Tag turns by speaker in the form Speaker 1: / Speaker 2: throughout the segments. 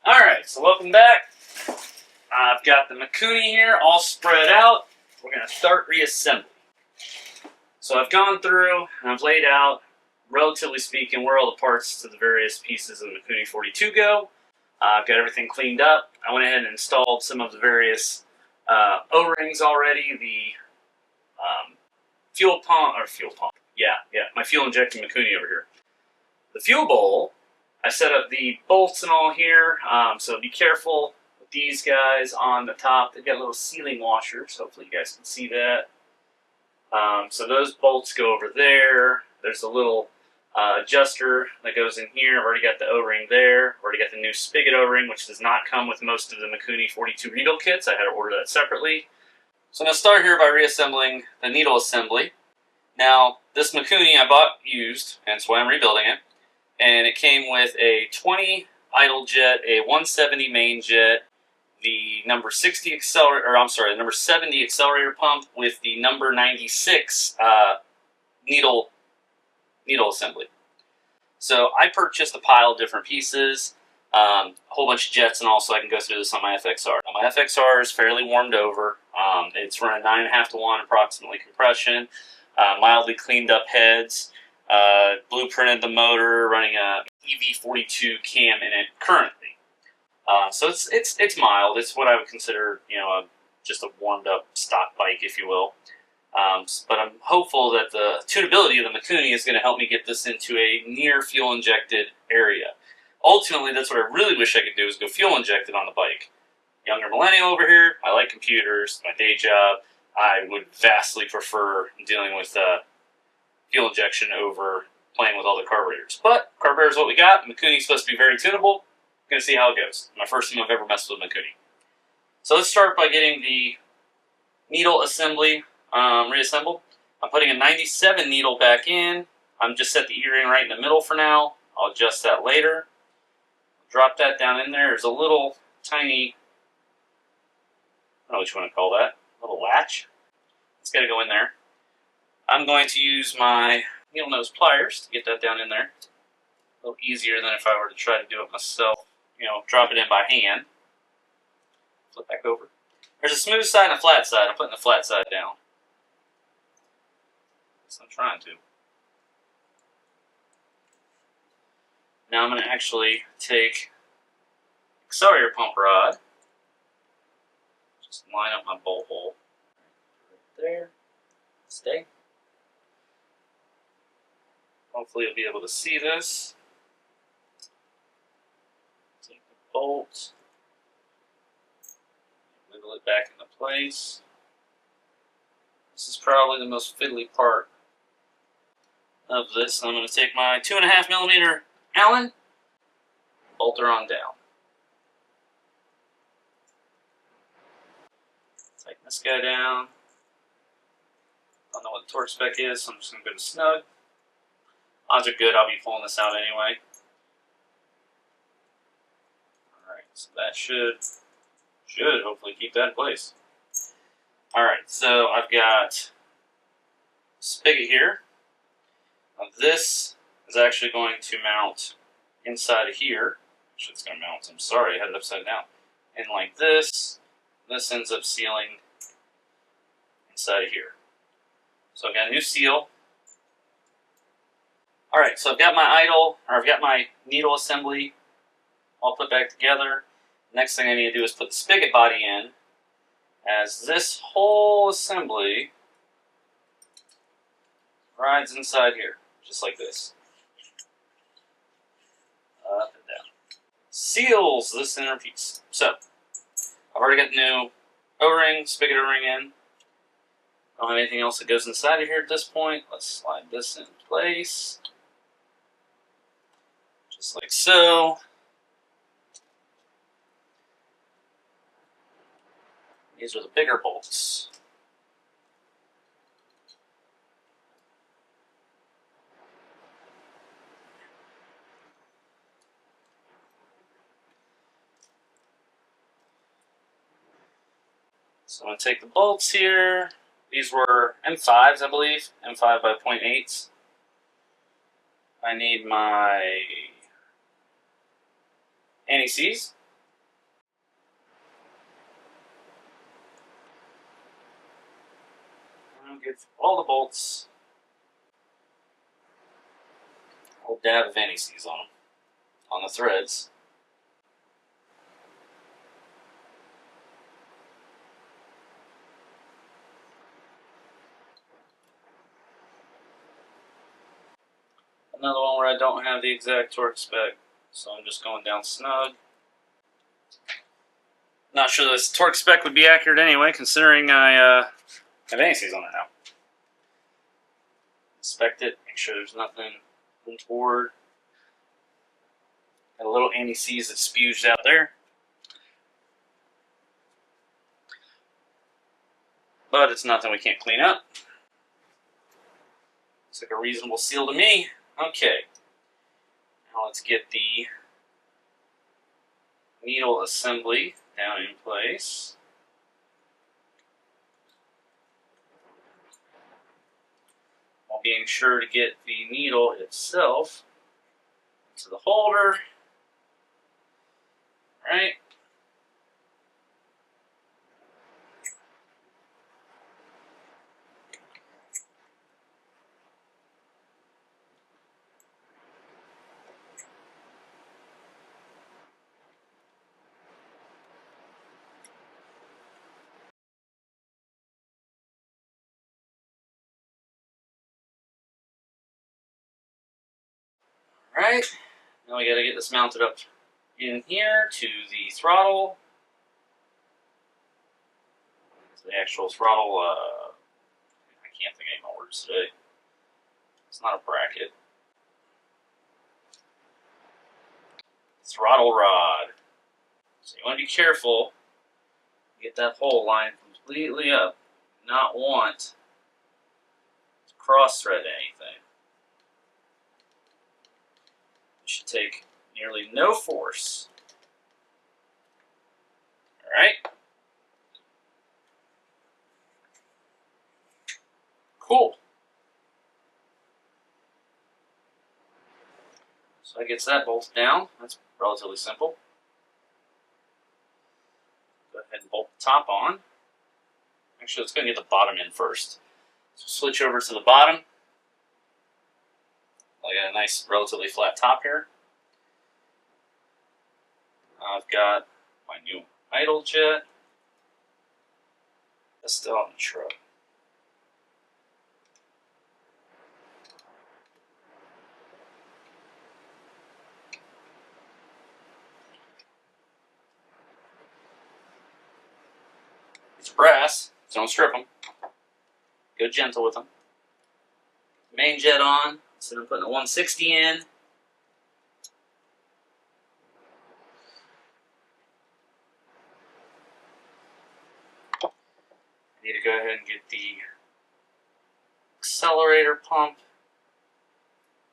Speaker 1: Alright, so welcome back. I've got the Mikuni here all spread out. We're going to start reassembly. So I've gone through and I've laid out, relatively speaking, where all the parts to the various pieces of the Mikuni 42 go. I've got everything cleaned up. I went ahead and installed some of the various O-rings already. The fuel pump. My fuel injecting Mikuni over here. The fuel bowl, I set up the bolts and all here, so be careful with these guys on the top. They've got little sealing washers. Hopefully you guys can see that. So those bolts go over there. There's a little adjuster that goes in here. I've already got the O-ring there. I've already got the new spigot O-ring, which does not come with most of the Mikuni 42 needle kits. I had to order that separately. So I'm going to start here by reassembling the needle assembly. Now, this Mikuni I bought used, and that's why I'm rebuilding it. And it came with a 20 idle jet, a 170 main jet, the number 70 accelerator pump with the number 96 needle assembly. So I purchased a pile of different pieces, a whole bunch of jets, and also I can go through this on my FXR. Now my FXR is fairly warmed over. It's running 9.5 to 1 approximately compression, mildly cleaned up heads. Blueprinted the motor, running a EV42 cam in it currently. So it's mild. It's what I would consider, just a warmed up stock bike, if you will. But I'm hopeful that the tunability of the Mikuni is going to help me get this into a near fuel injected area. Ultimately, that's what I really wish I could do, is go fuel injected on the bike. Younger millennial over here. I like computers. My day job. I would vastly prefer dealing with fuel injection over playing with all the carburetors. But carburetor is what we got. Mikuni is supposed to be very tunable. I'm going to see how it goes. My first time I've ever messed with Mikuni. So let's start by getting the needle assembly reassembled. I'm putting a 97 needle back in. I'm just set the E-ring right in the middle for now. I'll adjust that later. Drop that down in there. There's a little tiny, I don't know what you want to call that, little latch. It's got to go in there. I'm going to use my needle nose pliers to get that down in there. A little easier than if I were to try to do it myself. Drop it in by hand. Flip back over. There's a smooth side and a flat side. I'm putting the flat side down. So I'm trying to. Now I'm going to actually take accelerator pump rod. Just line up my bolt hole. Right there. Stay. Hopefully you'll be able to see this. Take the bolt, wiggle it back into place. This is probably the most fiddly part of this. I'm going to take my 2.5mm Allen, bolt her on down. Tighten this guy down. Don't know what the torque spec is, so I'm just going to go to snug. Odds are good, I'll be pulling this out anyway. Alright, so that should hopefully keep that in place. Alright, so I've got a spigot here. Now this is actually going to mount inside of here. Actually, it's going to mount, I'm sorry, I had it upside down. And like this ends up sealing inside of here. So I've got a new seal. Alright, so I've got my needle assembly all put back together. Next thing I need to do is put the spigot body in, as this whole assembly rides inside here, just like this. Up and down. Seals this inner piece. So, I've already got the new O-ring, spigot O-ring in. Don't have anything else that goes inside of here at this point. Let's slide this in place. Just like so. These are the bigger bolts. So I'm going to take the bolts here. These were M5s, I believe. M5 by 0.8s. I need my anti-seize. all the bolts. A little dab of anti-seize on them, on the threads. Another one where I don't have the exact torque spec, so I'm just going down snug. Not sure this torque spec would be accurate anyway, considering I have anti-seize on it now. Inspect it, make sure there's nothing untoward. Got a little anti-seize that spewed out there. But it's nothing we can't clean up. Looks like a reasonable seal to me. Okay. Now let's get the needle assembly down in place. While being sure to get the needle itself into the holder. Right. Right. Now we got to get this mounted up in here to the throttle. The actual throttle, I can't think of any more words today. It's not a bracket. Throttle rod. So you want to be careful. Get that hole lined completely up. Not want to cross thread anything. You should take nearly no force. Alright? Cool. So that gets that bolt down. That's relatively simple. Go ahead and bolt the top on. Actually, let's go and get the bottom in first. So switch over to the bottom. I got a nice, relatively flat top here. I've got my new idle jet. That's still on the truck. It's brass, so don't strip them. Go gentle with them. Main jet on, instead of putting a 160 in. I need to go ahead and get the accelerator pump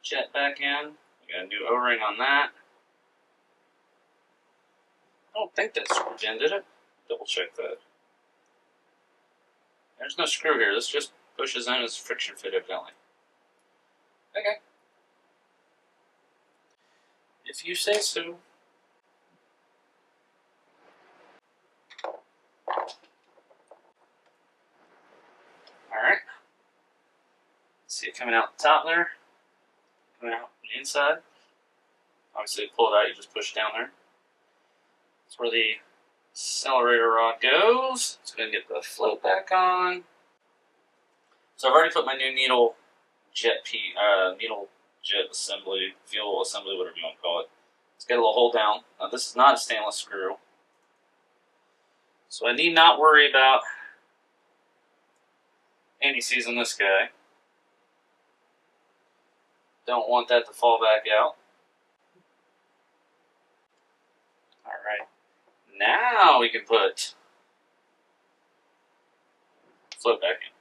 Speaker 1: jet back in. We got a new O-ring on that. I don't think that screwed in, did it? Double check that. There's no screw here. This just pushes in as friction fit, evidently. Okay. If you say so. Alright. See it coming out the top there. Coming out on the inside. Obviously, to pull it out, you just push down there. That's where the accelerator rod goes. It's going to get the float back on. So I've already put my new needle jet assembly, fuel assembly, whatever you want to call it. It's got a little hole down. Now this is not a stainless screw. So I need not worry about anti-seize on this guy. Don't want that to fall back out. Alright. Now we can put float back in.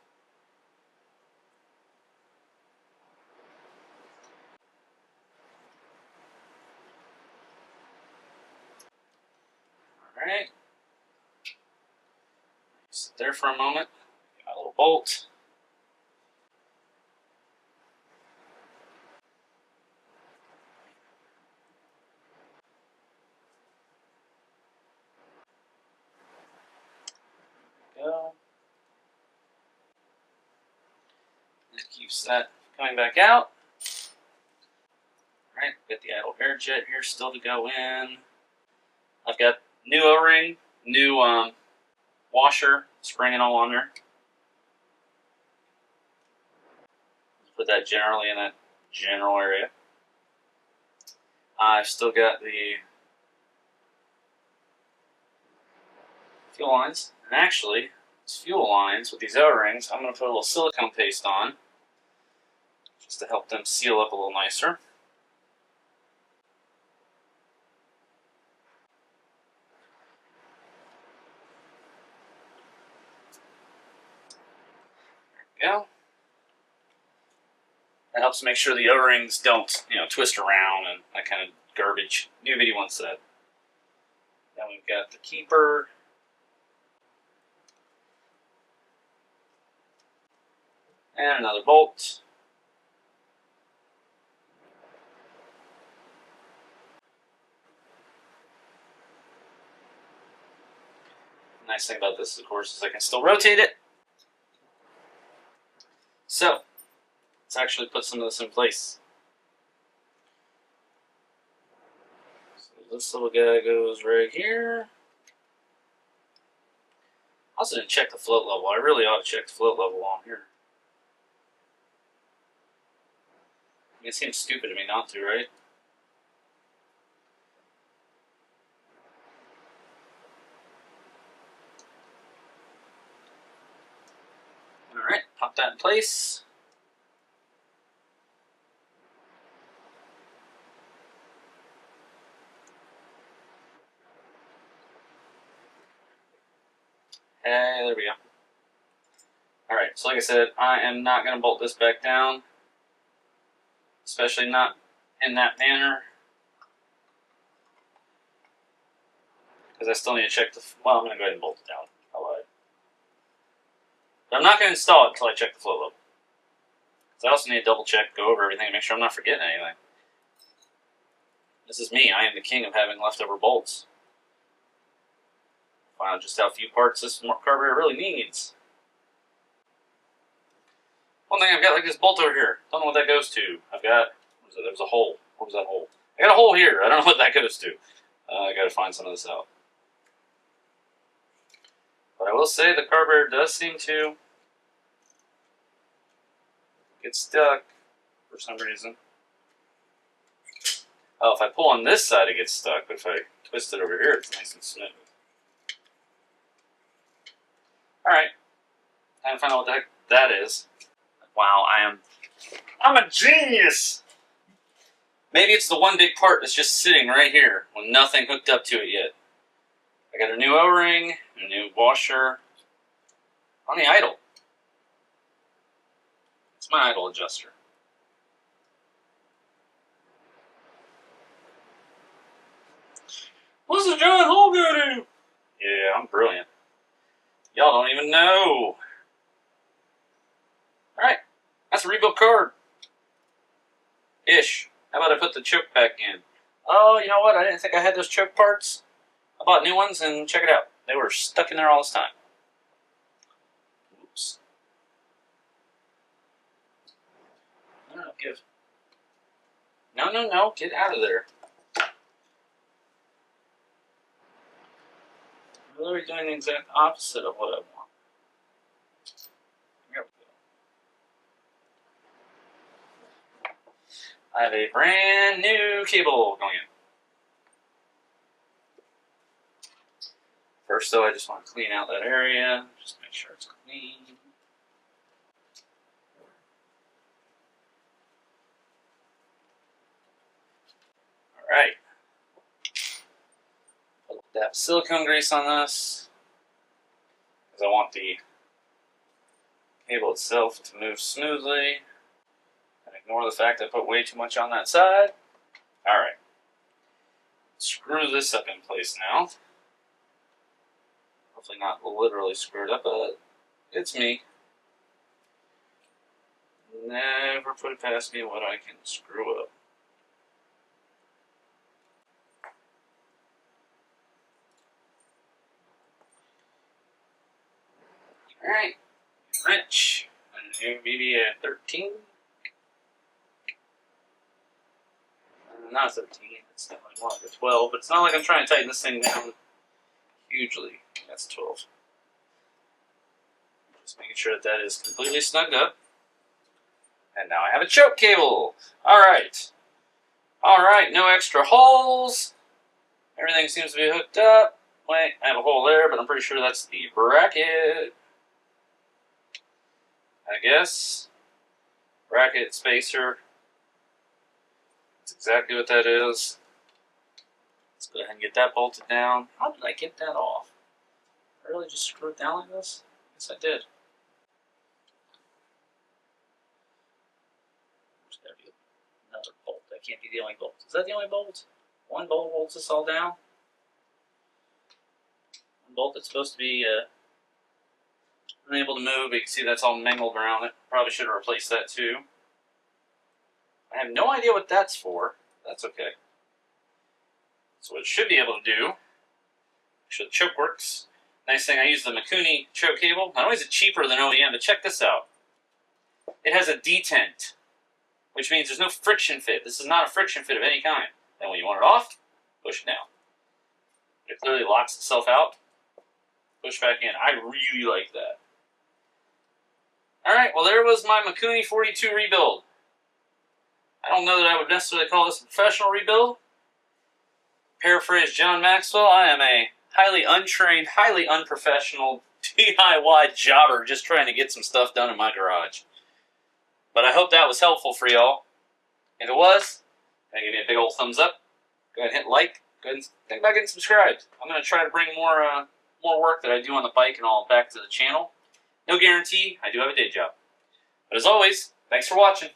Speaker 1: Alright. Sit there for a moment. Got a little bolt. Go. use that coming back out. Alright, got the idle air jet here still to go in. I've got new O-ring, new washer, spring and all on there. Put that generally in that general area. I've still got the fuel lines, and actually, these fuel lines with these O-rings, I'm going to put a little silicone paste on just to help them seal up a little nicer. There we go. That helps make sure the O-rings don't, twist around and that kind of garbage. New video one said. Then we've got the keeper. And another bolt. The nice thing about this, of course, is I can still rotate it. So, let's actually put some of this in place. So this little guy goes right here. I also didn't check the float level. I really ought to check the float level on here. It seems stupid to me not to, right? Alright, pop that in place. Hey, there we go. Alright, so like I said, I am not going to bolt this back down. Especially not in that manner. Because I still need to check the... Well, I'm going to go ahead and bolt it down. I lied. But I'm not going to install it until I check the float level. Because I also need to double check, go over everything, and make sure I'm not forgetting anything. This is me. I am the king of having leftover bolts. Find out just how few parts this carburetor really needs. One thing I've got like this bolt over here. Don't know what that goes to. I've got, what is it? There's a hole. What was that hole? I got a hole here. I don't know what that goes to. I got to find some of this out. But I will say the carburetor does seem to get stuck for some reason. Oh, if I pull on this side, it gets stuck. But if I twist it over here, it's nice and smooth. Alright. Time to find out what the heck that is. Wow, I'm a genius! Maybe it's the one big part that's just sitting right here with nothing hooked up to it yet. I got a new O-ring, a new washer on the idle. It's my idle adjuster. What's the giant hole go to? Yeah, I'm brilliant. Y'all don't even know. Alright, that's a rebuilt card. Ish. How about I put the choke back in? Oh, you know what? I didn't think I had those choke parts. I bought new ones and check it out. They were stuck in there all this time. Oops. No, give. No. Get out of there. I'm literally doing the exact opposite of what I want. Here we go. I have a brand new cable going in. First, though, I just want to clean out that area. Just make sure it's clean. Alright. Put that silicone grease on this. Because I want the cable itself to move smoothly. And ignore the fact I put way too much on that side. Alright. Screw this up in place now. Hopefully not literally screwed up, but it's me. Never put it past me what I can screw up. Alright, wrench, maybe a 13? Not 13, it's definitely more like a 12, but it's not like I'm trying to tighten this thing down hugely. That's 12. Just making sure that that is completely snugged up. And now I have a choke cable. Alright. Alright, no extra holes. Everything seems to be hooked up. Wait, I have a hole there, but I'm pretty sure that's the bracket. I guess. Bracket spacer. That's exactly what that is. Let's go ahead and get that bolted down. How did I get that off? I really just screw it down like this? Yes, I did. There's got to be another bolt. That can't be the only bolt. Is that the only bolt? One bolt holds this all down. One bolt that's supposed to be unable to move, but you can see that's all mangled around it. Probably should have replaced that too. I have no idea what that's for. That's okay. So what it should be able to do, make sure the choke works. Nice thing, I use the Mikuni choke cable. Not only is it cheaper than OEM, but check this out. It has a detent, which means there's no friction fit. This is not a friction fit of any kind. And when you want it off, push it down. It clearly locks itself out. Push back in. I really like that. Alright, well there was my Mikuni 42 rebuild. I don't know that I would necessarily call this a professional rebuild. Paraphrase John Maxwell, I am a highly untrained, highly unprofessional DIY jobber just trying to get some stuff done in my garage. But I hope that was helpful for y'all. If it was, give me a big old thumbs up. Go ahead and hit like. Go ahead and think about getting subscribed. I'm going to try to bring more work that I do on the bike and all back to the channel. No guarantee, I do have a day job. But as always, thanks for watching.